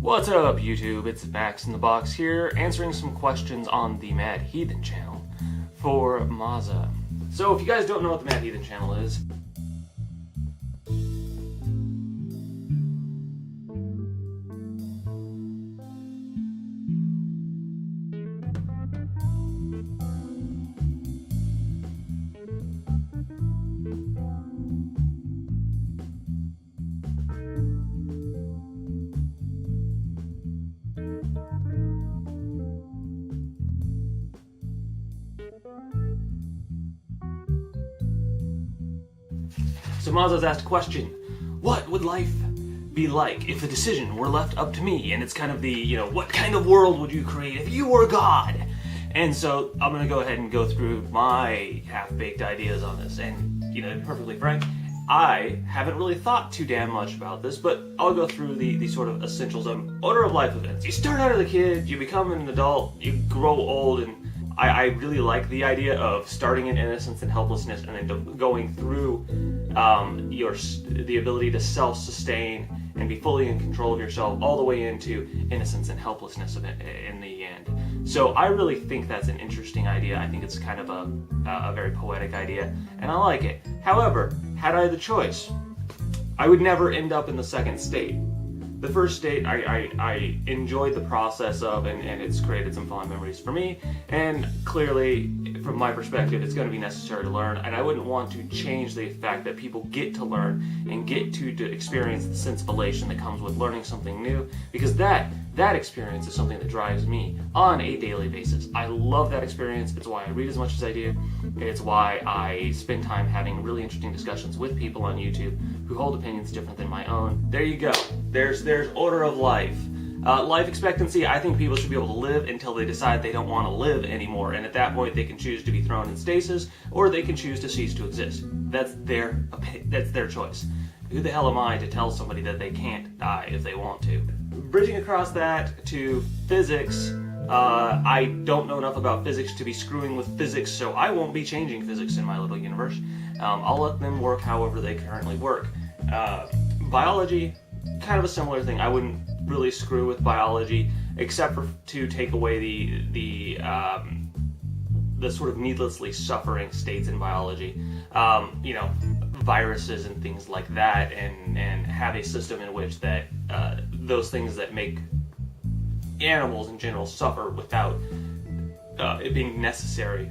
What's up, YouTube? It's Max in the Box here, answering some questions on the Mad Heathen channel for Mazza. So, if you guys don't know what the Mad Heathen channel is, so Mazza's asked a question: what would life be like if the decision were left up to me? And it's kind of the, what kind of world would you create if you were God? And so I'm going to go ahead and go through my half-baked ideas on this. And, to be perfectly frank, I haven't really thought too damn much about this, but I'll go through the sort of essentials of order of life events. You start out as a kid, you become an adult, you grow old, and I really like the idea of starting in innocence and helplessness and then going through the ability to self-sustain and be fully in control of yourself all the way into innocence and helplessness in the end. So I really think that's an interesting idea. I think it's kind of a very poetic idea, and I like it. However, had I the choice, I would never end up in the second state. The first state I enjoyed the process of, and it's created some fond memories for me, and clearly from my perspective it's going to be necessary to learn, and I wouldn't want to change the fact that people get to learn and get to experience the sense of elation that comes with learning something new, because that experience is something that drives me on a daily basis. I love that experience. It's why I read as much as I do. It's why I spend time having really interesting discussions with people on YouTube who hold opinions different than my own. There you go. There's order of life. Life expectancy, I think people should be able to live until they decide they don't want to live anymore, and at that point they can choose to be thrown in stasis, or they can choose to cease to exist. That's their choice. Who the hell am I to tell somebody that they can't die if they want to? Bridging across that to physics, I don't know enough about physics to be screwing with physics, so I won't be changing physics in my little universe. I'll let them work however they currently work. Biology, kind of a similar thing. I wouldn't really screw with biology, except for to take away the sort of needlessly suffering states in biology. Viruses and things like that, and have a system in which that those things that make animals in general suffer without it being necessary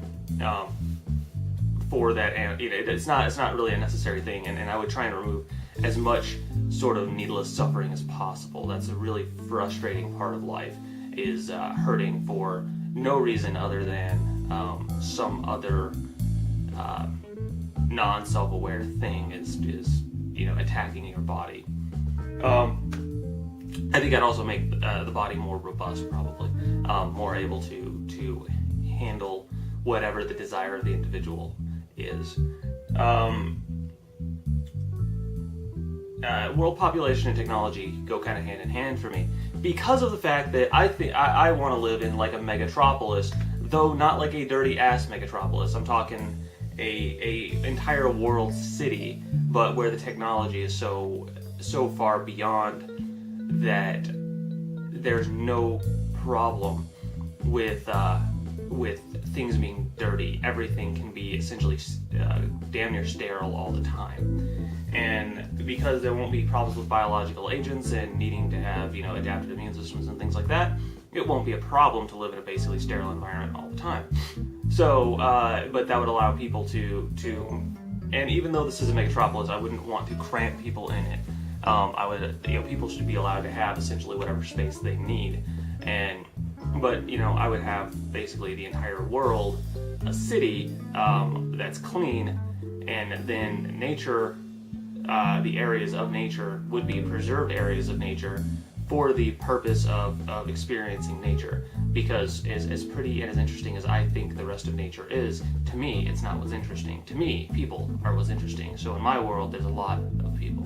for that. It's not really a necessary thing, and I would try and remove as much sort of needless suffering as possible. That's a really frustrating part of life, is hurting for no reason other than some other non-self-aware thing is attacking your body. I think I'd also make the body more robust, probably more able to handle whatever the desire of the individual is. World population and technology go kind of hand in hand for me, because of the fact that I think I want to live in like a megatropolis, though not like a dirty ass megatropolis. I'm talking a entire world city, but where the technology is so far beyond that there's no problem with things being dirty. Everything can be essentially damn near sterile all the time, and because there won't be problems with biological agents and needing to have adaptive immune systems and things like that, it won't be a problem to live in a basically sterile environment all the time. So, but that would allow people to, and even though this is a megatropolis, I wouldn't want to cramp people in it. I would, people should be allowed to have essentially whatever space they need, but I would have basically the entire world, a city that's clean, and then nature, the areas of nature would be preserved areas of nature for the purpose of experiencing nature, because as pretty and as interesting as I think the rest of nature is, to me it's not what's interesting. To me, people are what's interesting. So in my world, there's a lot of people.